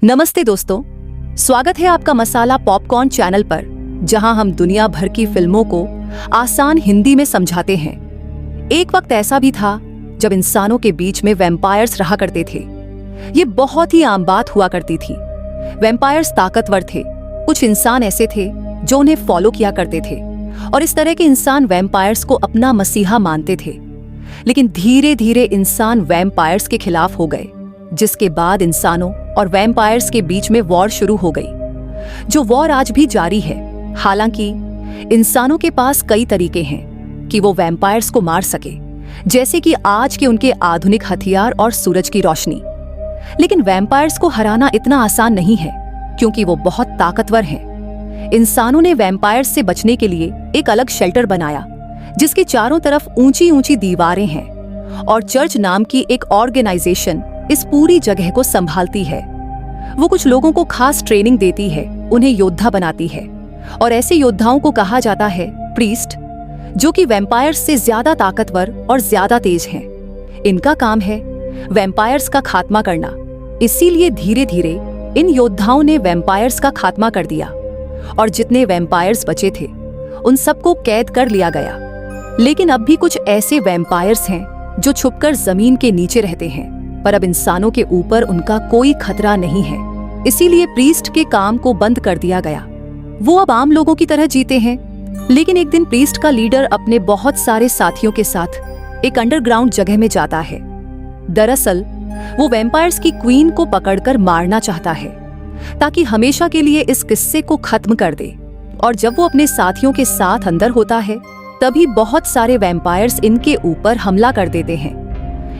नमस्ते दोस्तों, स्वागत है आपका मसाला पॉपकॉर्न चैनल पर, जहां हम दुनिया भर की फिल्मों को आसान हिंदी में समझाते हैं। एक वक्त ऐसा भी था जब इंसानों के बीच में वैम्पायर्स रहा करते थे। ये बहुत ही आम बात हुआ करती थी। वैम्पायर्स ताकतवर थे। कुछ इंसान ऐसे थे जो उन्हें फॉलो किया करते थे और इस तरह के इंसान वैम्पायर्स को अपना मसीहा मानते थे। लेकिन धीरे धीरे इंसान वैम्पायर्स के खिलाफ हो गए, जिसके बाद इंसानों और वैम्पायर्स के बीच में वॉर शुरू हो गई, जो वॉर आज भी जारी है। हालांकि इंसानों के पास कई तरीके हैं कि वो वैम्पायर्स को मार सके, जैसे कि आज के उनके आधुनिक हथियार और सूरज की रोशनी। लेकिन वैम्पायर्स को हराना इतना आसान नहीं है, क्योंकि वो बहुत ताकतवर हैं। इंसानों ने वैम्पायर्स से बचने के लिए एक अलग शेल्टर बनाया, जिसके चारों तरफ ऊंची ऊंची दीवारें हैं, और चर्च नाम की एक ऑर्गेनाइजेशन इस पूरी जगह को संभालती है। वो कुछ लोगों को खास ट्रेनिंग देती है, उन्हें योद्धा बनाती है, और ऐसे योद्धाओं को कहा जाता है प्रीस्ट, जो कि वैम्पायर्स से ज्यादा ताकतवर और ज्यादा तेज हैं। इनका काम है वैम्पायर्स का खात्मा करना। इसीलिए धीरे धीरे इन योद्धाओं ने वैम्पायर्स का खात्मा कर दिया, और जितने वैम्पायर्स बचे थे उन सबको कैद कर लिया गया। लेकिन अब भी कुछ ऐसे वैम्पायर्स हैं जो छुपकर जमीन के नीचे रहते हैं, पर अब इंसानों के ऊपर उनका कोई खतरा नहीं है। इसीलिए प्रीस्ट के काम को बंद कर दिया गया। वो अब आम लोगों की तरह जीते हैं। लेकिन एक दिन प्रीस्ट का लीडर अपने बहुत सारे साथियों के साथ एक अंडरग्राउंड जगह में जाता है। दरअसल वो वैम्पायर्स की क्वीन को पकड़कर मारना चाहता है, ताकि हमेशा के लिए इस किस्से को खत्म कर दे। और जब वो अपने साथियों के साथ अंदर होता है, तभी बहुत सारे वैम्पायर्स इनके ऊपर हमला कर देते हैं।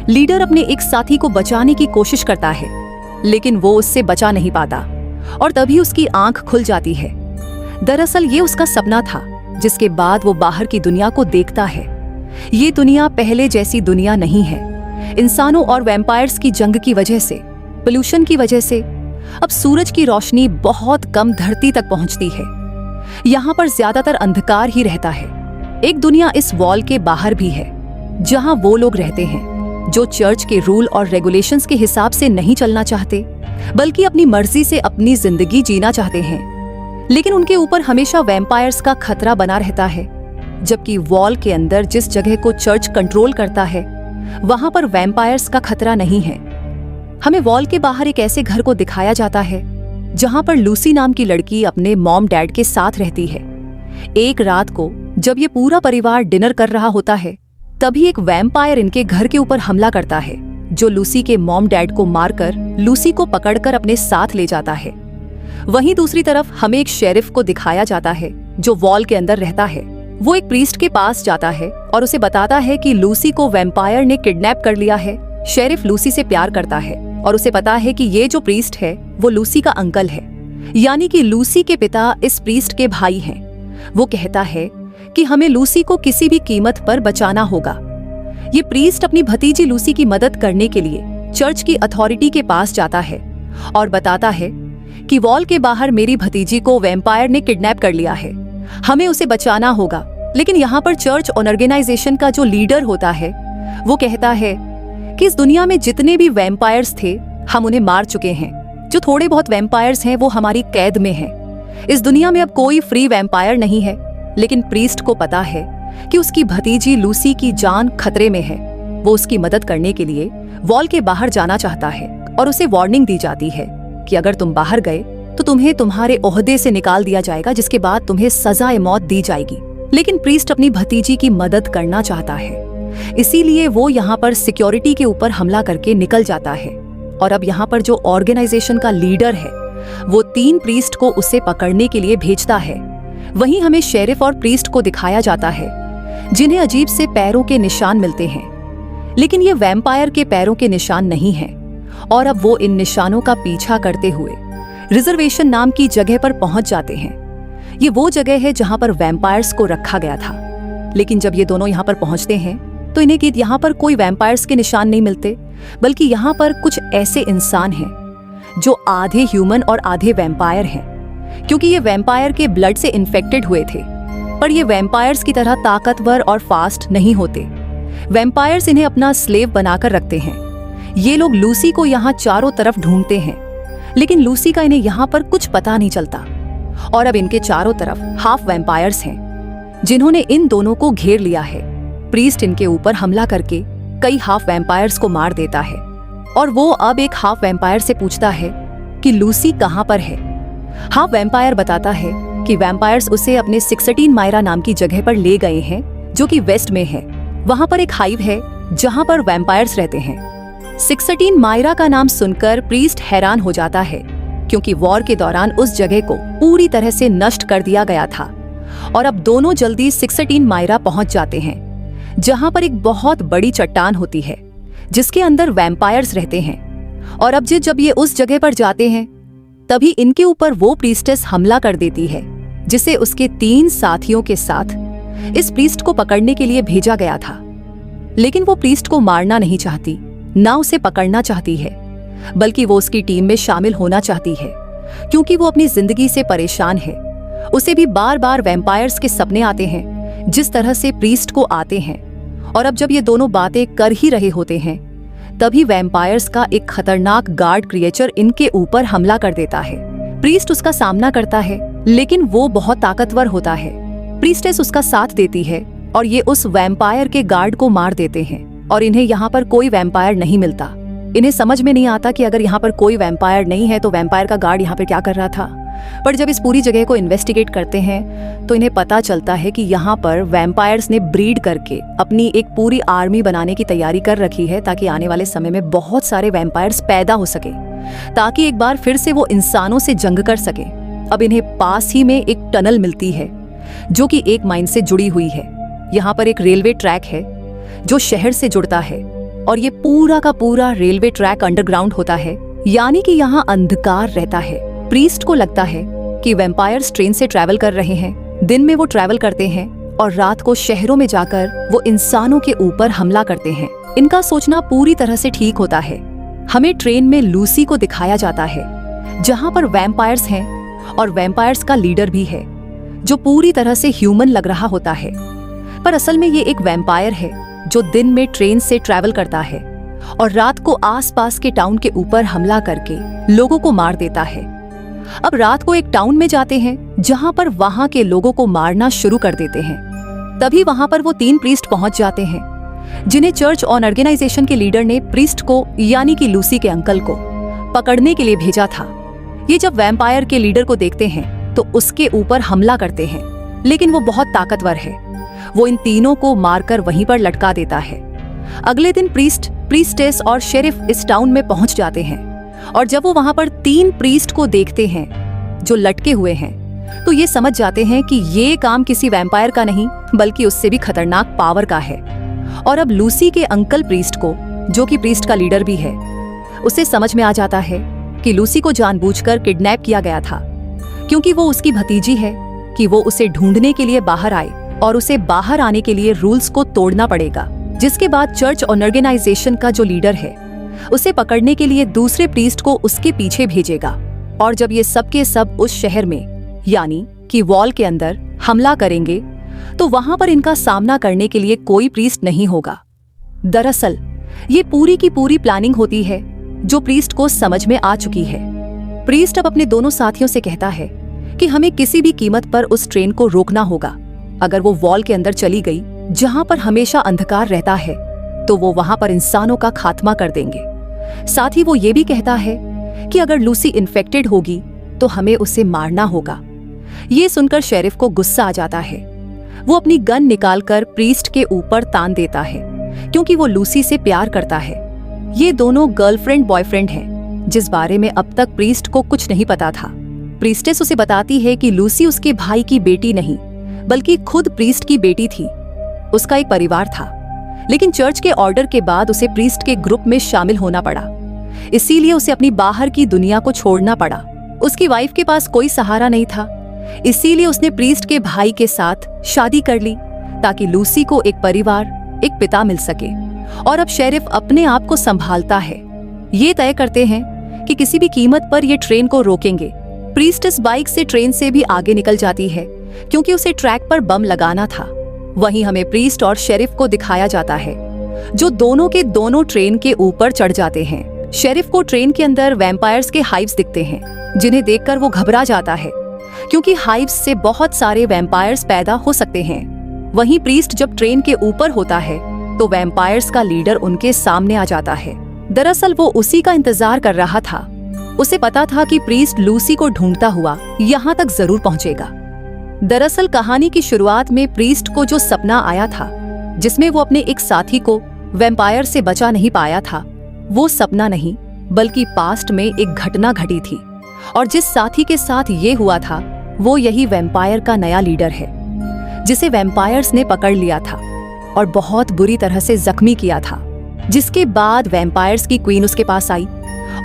लीडर अपने एक साथी को बचाने की कोशिश करता है, लेकिन वो उससे बचा नहीं पाता, और तभी उसकी आंख खुल जाती है। दरअसल ये उसका सपना था, जिसके बाद वो बाहर की दुनिया को देखता है। ये दुनिया पहले जैसी दुनिया नहीं है। इंसानों और वैम्पायर्स की जंग की वजह से, पोल्यूशन की वजह से अब सूरज की रोशनी बहुत कम धरती तक पहुंचती है। यहाँ पर ज्यादातर अंधकार ही रहता है। एक दुनिया इस वॉल के बाहर भी है, जहाँ वो लोग रहते हैं जो चर्च के रूल और रेगुलेशंस के हिसाब से नहीं चलना चाहते, बल्कि अपनी मर्जी से अपनी जिंदगी जीना चाहते हैं। लेकिन उनके ऊपर हमेशा वैम्पायर्स का खतरा बना रहता है। जबकि वॉल के अंदर जिस जगह को चर्च कंट्रोल करता है, वहां पर वैम्पायर्स का खतरा नहीं है। हमें वॉल के बाहर एक ऐसे घर को दिखाया जाता है जहां पर लूसी नाम की लड़की अपने मॉम डैड के साथ रहती है। एक रात को जब ये पूरा परिवार डिनर कर रहा होता है, तभी एक वैम्पायर इनके घर के ऊपर हमला करता है, जो लूसी के मॉम डैड को मारकर लूसी को पकड़कर अपने साथ ले जाता है। वहीं दूसरी तरफ हमें एक शेरिफ को दिखाया जाता है, जो वॉल के अंदर रहता है। वो एक प्रीस्ट के पास जाता है और उसे बताता है कि लूसी को वैम्पायर ने किडनैप कर लिया है। शेरिफ लूसी से प्यार करता है और उसे पता है कि ये जो प्रीस्ट है वो लूसी का अंकल है, यानी कि लूसी के पिता इस प्रीस्ट के भाई हैं। वो कहता है कि हमें लूसी को किसी भी कीमत पर बचाना होगा। ये प्रीस्ट अपनी भतीजी लूसी की मदद करने के लिए चर्च की अथॉरिटी के पास जाता है और बताता है कि वॉल के बाहर मेरी भतीजी को वैम्पायर ने किडनैप कर लिया है, हमें उसे बचाना होगा। लेकिन यहाँ पर चर्च ऑर्गेनाइजेशन का जो लीडर होता है, वो कहता है कि इस दुनिया में जितने भी वैम्पायर्स थे, हम उन्हें मार चुके हैं। जो थोड़े बहुत वैम्पायर्स हैं वो हमारी कैद में हैं। इस दुनिया में अब कोई फ्री वैम्पायर नहीं है। लेकिन प्रीस्ट को पता है कि उसकी भतीजी लूसी की जान खतरे में है। वो उसकी मदद करने के लिए वॉल के बाहर जाना चाहता है, और उसे वार्निंग दी जाती है कि अगर तुम बाहर गए तो तुम्हें तुम्हारे ओहदे से निकाल दिया जाएगा, जिसके बाद तुम्हें सजाए मौत दी जाएगी। लेकिन प्रीस्ट अपनी भतीजी की मदद करना चाहता है, इसीलिए वो यहाँ पर सिक्योरिटी के ऊपर हमला करके निकल जाता है। और अब यहाँ पर जो ऑर्गेनाइजेशन का लीडर है, वो 3 प्रीस्ट को उसे पकड़ने के लिए भेजता है। वहीं हमें शेरिफ और प्रीस्ट को दिखाया जाता है, जिन्हें अजीब से पैरों के निशान मिलते हैं। लेकिन ये वैम्पायर के पैरों के निशान नहीं हैं, और अब वो इन निशानों का पीछा करते हुए रिजर्वेशन नाम की जगह पर पहुंच जाते हैं। ये वो जगह है जहां पर वैम्पायर्स को रखा गया था। लेकिन जब ये दोनों यहाँ पर पहुंचते हैं, तो इन्हें कि यहाँ पर कोई वैम्पायर्स के निशान नहीं मिलते, बल्कि यहाँ पर कुछ ऐसे इंसान हैं जो आधे ह्यूमन और आधे वैम्पायर हैं, क्योंकि ये वैम्पायर के ब्लड से इन्फेक्टेड हुए थे। पर ये वैम्पायर्स की तरह ताकतवर और फास्ट नहीं होते। वैम्पायर्स इन्हें अपना स्लेव बनाकर रखते हैं। ये लोग लूसी को यहाँ चारों तरफ ढूंढते हैं, लेकिन लूसी का इन्हें यहाँ पर कुछ पता नहीं चलता और अब इनके चारों तरफ हाफ वैम्पायर्स हैं जिन्होंने इन दोनों को घेर लिया है। प्रीस्ट इनके ऊपर हमला करके कई हाफ वैम्पायर्स को मार देता है और वो अब एक हाफ वैम्पायर से पूछता है कि लूसी कहाँ पर है। हाफ वैम्पायर बताता है कि वैम्पायर्स उसे अपने 16 मायरा नाम की जगह पर ले गए हैं जो कि वेस्ट में है। वहां पर एक हाइव है जहां पर वैम्पायर्स रहते हैं। 16 मायरा का नाम सुनकर प्रीस्ट हैरान हो जाता है क्योंकि वॉर के दौरान उस जगह को पूरी तरह से नष्ट कर दिया गया था और अब दोनों जल्दी 16 मायरा पहुंच जाते हैं जहां पर एक बहुत बड़ी चट्टान होती है जिसके अंदर वैम्पायर्स रहते हैं। और अब जब ये उस जगह पर जाते हैं तभी इनके ऊपर वो प्रीस्टेस हमला कर देती है जिसे उसके 3 साथियों के साथ इस प्रीस्ट को पकड़ने के लिए भेजा गया था। लेकिन वो प्रीस्ट को मारना नहीं चाहती, ना उसे पकड़ना चाहती है, बल्कि वो उसकी टीम में शामिल होना चाहती है क्योंकि वो अपनी जिंदगी से परेशान है। उसे भी बार बार वैम्पायर्स के सपने आते हैं जिस तरह से प्रीस्ट को आते हैं। और अब जब ये दोनों बातें कर ही रहे होते हैं तभी वैम्पायर्स का एक खतरनाक गार्ड क्रिएचर इनके ऊपर हमला कर देता है। प्रीस्ट उसका सामना करता है लेकिन वो बहुत ताकतवर होता है। प्रीस्टेस उसका साथ देती है और ये उस वैम्पायर के गार्ड को मार देते हैं और इन्हें यहाँ पर कोई वैम्पायर नहीं मिलता। इन्हें समझ में नहीं आता कि अगर यहाँ पर कोई वैम्पायर नहीं है तो वैम्पायर का गार्ड यहाँ पर क्या कर रहा था। पर जब इस पूरी जगह को इन्वेस्टिगेट करते हैं तो इन्हें पता चलता है कि यहाँ पर वैम्पायर्स ने ब्रीड करके अपनी एक पूरी आर्मी बनाने की तैयारी कर रखी है ताकि आने वाले समय में बहुत सारे वैम्पायर्स पैदा हो सके, ताकि एक बार फिर से वो इंसानों से जंग कर सके। अब इन्हें पास ही में एक टनल मिलती है जो कि एक माइन से जुड़ी हुई है। यहाँ पर एक रेलवे ट्रैक है जो शहर से जुड़ता है और ये पूरा का पूरा रेलवे ट्रैक अंडरग्राउंड होता है, यानी कि यहाँ अंधकार रहता है। प्रीस्ट को लगता है कि वैम्पायर्स ट्रेन से ट्रैवल कर रहे हैं। दिन में वो ट्रैवल करते हैं और रात को शहरों में जाकर वो इंसानों के ऊपर हमला करते हैं। इनका सोचना पूरी तरह से ठीक होता है। हमें ट्रेन में लूसी को दिखाया जाता है जहां पर वैम्पायर्स हैं और वैम्पायर्स का लीडर भी है जो पूरी तरह से ह्यूमन लग रहा होता है, पर असल में ये एक वैम्पायर है जो दिन में ट्रेन से ट्रैवल करता है और रात को आसपास के टाउन के ऊपर हमला करके लोगों को मार देता है। अब रात को एक टाउन में जाते हैं जहां पर वहां के लोगों को मारना शुरू कर देते हैं। तभी वहां पर वो 3 प्रीस्ट पहुंच जाते हैं जिन्हें चर्च ऑर्गेनाइजेशन के लीडर ने प्रीस्ट को यानी कि लूसी के अंकल को पकड़ने के लिए भेजा था। ये जब वैम्पायर के लीडर को देखते हैं तो उसके ऊपर हमला करते हैं, लेकिन वो बहुत ताकतवर है। वो इन तीनों को मारकर वहीं पर लटका देता है। अगले दिन प्रीस्ट, प्रीस्टेस और शेरिफ इस टाउन में पहुंच जाते हैं और जब वो वहां पर 3 प्रीस्ट को देखते हैं जो लटके हुए हैं तो ये समझ जाते हैं कि ये काम किसी वैम्पायर का नहीं बल्कि उससे भी खतरनाक पावर का है। और अब लूसी के अंकल प्रीस्ट को, जो कि प्रीस्ट का लीडर भी है, उसे समझ में आ जाता है कि लूसी को जानबूझकर किडनैप किया गया था क्योंकि वो उसकी भतीजी है कि वो उसे ढूंढने के लिए बाहर आए और उसे बाहर आने के लिए रूल्स को तोड़ना पड़ेगा। जिसके बाद चर्च ऑर्गेनाइजेशन का जो लीडर है उसे पकड़ने के लिए दूसरे प्रीस्ट को उसके पीछे भेजेगा। और जब ये सब के सब उस शहर में यानी कि वॉल के अंदर हमला करेंगे तो वहां पर इनका सामना करने के लिए कोई प्रीस्ट नहीं होगा। दरअसल ये पूरी की पूरी प्लानिंग होती है जो प्रीस्ट को समझ में आ चुकी है। प्रीस्ट अब अपने दोनों साथियों से कहता है कि हमें किसी भी कीमत पर उस ट्रेन को रोकना होगा। अगर वो वॉल के अंदर चली गई जहां पर हमेशा अंधकार रहता है तो वो वहां पर इंसानों का खात्मा कर देंगे। साथ ही वो ये भी कहता है कि अगर लूसी इन्फेक्टेड होगी तो हमें उसे मारना होगा। ये सुनकर शेरिफ को गुस्सा आ जाता है। वो अपनी गन निकालकर प्रीस्ट के ऊपर तान देता है क्योंकि वो लूसी से प्यार करता है। ये दोनों गर्लफ्रेंड बॉयफ्रेंड हैं जिस बारे में अब तक प्रीस्ट को कुछ नहीं पता था। प्रीस्टेस उसे बताती है कि लूसी उसके भाई की बेटी नहीं बल्कि खुद प्रीस्ट की बेटी थी। उसका एक परिवार था, लेकिन चर्च के ऑर्डर के बाद उसे प्रीस्ट के ग्रुप में शामिल होना पड़ा, इसीलिए उसे अपनी बाहर की दुनिया को छोड़ना पड़ा। उसकी वाइफ के पास कोई सहारा नहीं था, इसीलिए उसने प्रीस्ट के भाई के साथ शादी कर ली ताकि लूसी को एक परिवार, एक पिता मिल सके। और अब शेरिफ अपने आप को संभालता है। ये तय करते हैं कि किसी भी कीमत पर ये ट्रेन को रोकेंगे। प्रीस्टेस बाइक से ट्रेन से भी आगे निकल जाती है क्योंकि उसे ट्रैक पर बम लगाना था। वहीं हमें प्रीस्ट और शेरिफ को दिखाया जाता है जो दोनों के दोनों ट्रेन के ऊपर चढ़ जाते हैं। शेरिफ को ट्रेन के अंदर वैम्पायर्स के हाइव्स दिखते हैं, जिन्हें देखकर वो घबरा जाता है क्योंकि हाइव्स से बहुत सारे वैम्पायर्स पैदा हो सकते हैं। वहीं प्रीस्ट जब ट्रेन के ऊपर होता है तो वैम्पायर्स का लीडर उनके सामने आ जाता है। दरअसल वो उसी का इंतजार कर रहा था। उसे पता था कि प्रीस्ट लूसी को ढूंढता हुआ यहाँ तक जरूर पहुंचेगा। दरअसल कहानी की शुरुआत में प्रीस्ट को जो सपना आया था, जिसमें वो अपने एक साथी को वैम्पायर से बचा नहीं पाया था, वो सपना नहीं बल्कि पास्ट में एक घटना घटी थी। और जिस साथी के साथ ये हुआ था वो यही वैम्पायर का नया लीडर है, जिसे वैम्पायर्स ने पकड़ लिया था और बहुत बुरी तरह से जख्मी किया था। जिसके बाद वैम्पायर्स की क्वीन उसके पास आई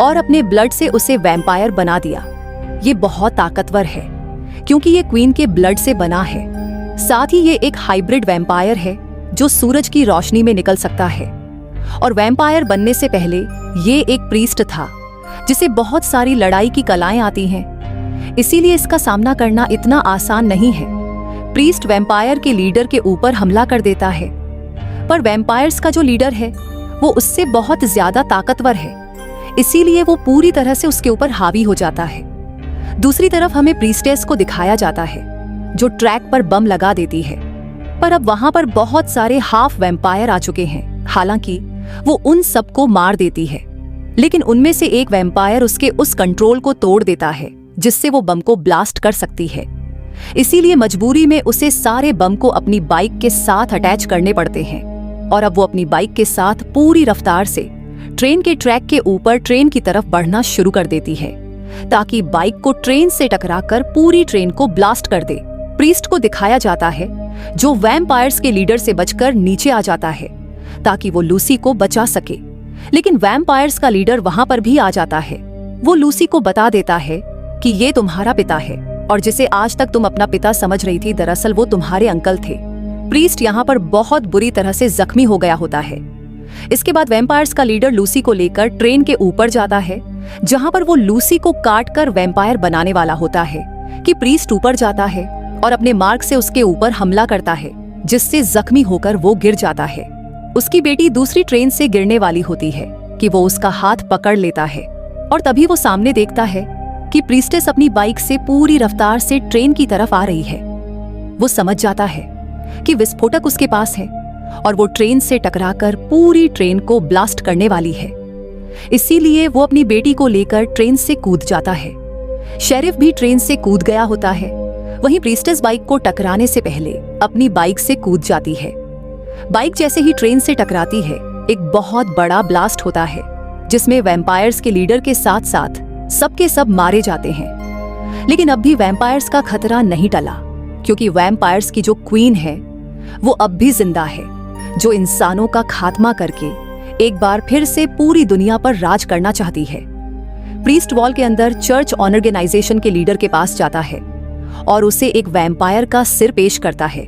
और अपने ब्लड से उसे वैम्पायर बना दिया। ये बहुत ताकतवर है क्योंकि ये क्वीन के ब्लड से बना है। साथ ही ये एक हाइब्रिड वैम्पायर है जो सूरज की रोशनी में निकल सकता है। और वैम्पायर बनने से पहले ये एक प्रीस्ट था जिसे बहुत सारी लड़ाई की कलाएं आती हैं, इसीलिए इसका सामना करना इतना आसान नहीं है। प्रीस्ट वैम्पायर के लीडर के ऊपर हमला कर देता है, पर वैम्पायर्स का जो लीडर है वो उससे बहुत ज्यादा ताकतवर है, इसीलिए वो पूरी तरह से उसके ऊपर हावी हो जाता है। दूसरी तरफ हमें प्रीस्टेस को दिखाया जाता है जो ट्रैक पर बम लगा देती है, पर अब वहां पर बहुत सारे हाफ वैम्पायर आ चुके हैं। हालांकि वो उन सबको मार देती है, लेकिन उनमें से एक वैम्पायर उसके उस कंट्रोल को तोड़ देता है जिससे वो बम को ब्लास्ट कर सकती है। इसीलिए मजबूरी में उसे सारे बम को अपनी बाइक के साथ अटैच करने पड़ते हैं और अब वो अपनी बाइक के साथ पूरी रफ्तार से ट्रेन के ट्रैक के ऊपर ट्रेन की तरफ बढ़ना शुरू कर देती है ताकि बाइक को ट्रेन से टकराकर पूरी ट्रेन को ब्लास्ट कर दे। प्रीस्ट को दिखाया जाता है जो वैम्पायर्स के लीडर से बचकर नीचे आ जाता है ताकि वो लूसी को बचा सके, लेकिन वैम्पायर्स का लीडर वहां पर भी आ जाता है। वो लूसी को बता देता है कि ये तुम्हारा पिता है और जिसे आज तक तुम अपना पिता समझ रही थी, दरअसल वो तुम्हारे अंकल थे। प्रीस्ट यहाँ पर बहुत बुरी तरह से जख्मी हो गया होता है। इसके बाद वैम्पायर्स का लीडर लूसी को लेकर ट्रेन के ऊपर जाता है, जहां पर वो लूसी को काटकर वैम्पायर बनाने वाला होता है कि प्रीस्ट ऊपर जाता है और अपने मार्ग से उसके ऊपर हमला करता है, जिससे जख्मी होकर वो गिर जाता है। उसकी बेटी दूसरी ट्रेन से गिरने वाली होती है कि वो उसका हाथ पकड़ लेता है और तभी वो सामने देखता है कि प्रीस्टेस अपनी बाइक से पूरी रफ्तार से ट्रेन की तरफ आ रही है। वो समझ जाता है कि विस्फोटक उसके पास है और वो ट्रेन से टकराकर पूरी ट्रेन को ब्लास्ट करने वाली है। इसीलिए वो अपनी बेटी को लेकर ट्रेन से कूद जाता है। शेरिफ भी ट्रेन से कूद गया होता है। वहीं प्रीस्टेस बाइक को टकराने से पहले अपनी बाइक से कूद जाती है। बाइक जैसे ही ट्रेन से टकराती है, एक बहुत बड़ा ब्लास्ट होता है जिसमें वैम्पायर्स के लीडर के साथ साथ सबके सब मारे जाते हैं। लेकिन अब भी वैम्पायर्स का खतरा नहीं टला क्योंकि वैम्पायर्स की जो क्वीन है वो अब भी जिंदा है, जो इंसानों का खात्मा करके एक बार फिर से पूरी दुनिया पर राज करना चाहती है। प्रीस्ट वॉल के अंदर चर्च ऑर्गेनाइजेशन के लीडर के पास जाता है और उसे एक वैम्पायर का सिर पेश करता है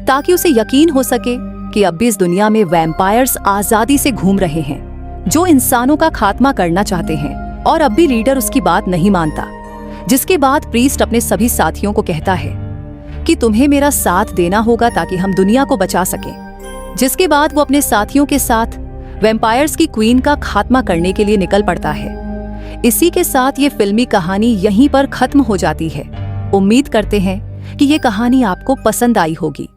ताकि उसे यकीन हो सके कि अब भी इस दुनिया में वैम्पायर्स आजादी से घूम रहे हैं, जो इंसानों का खात्मा करना चाहते हैं। और अब भी लीडर उसकी बात नहीं मानता, जिसके बाद प्रीस्ट अपने सभी साथियों को कहता है कि तुम्हें मेरा साथ देना होगा ताकि हम दुनिया को बचा सकें। जिसके बाद वो अपने साथियों के साथ वैम्पायर्स की क्वीन का खात्मा करने के लिए निकल पड़ता है। इसी के साथ ये फिल्मी कहानी यहीं पर खत्म हो जाती है। उम्मीद करते हैं कि ये कहानी आपको पसंद आई होगी।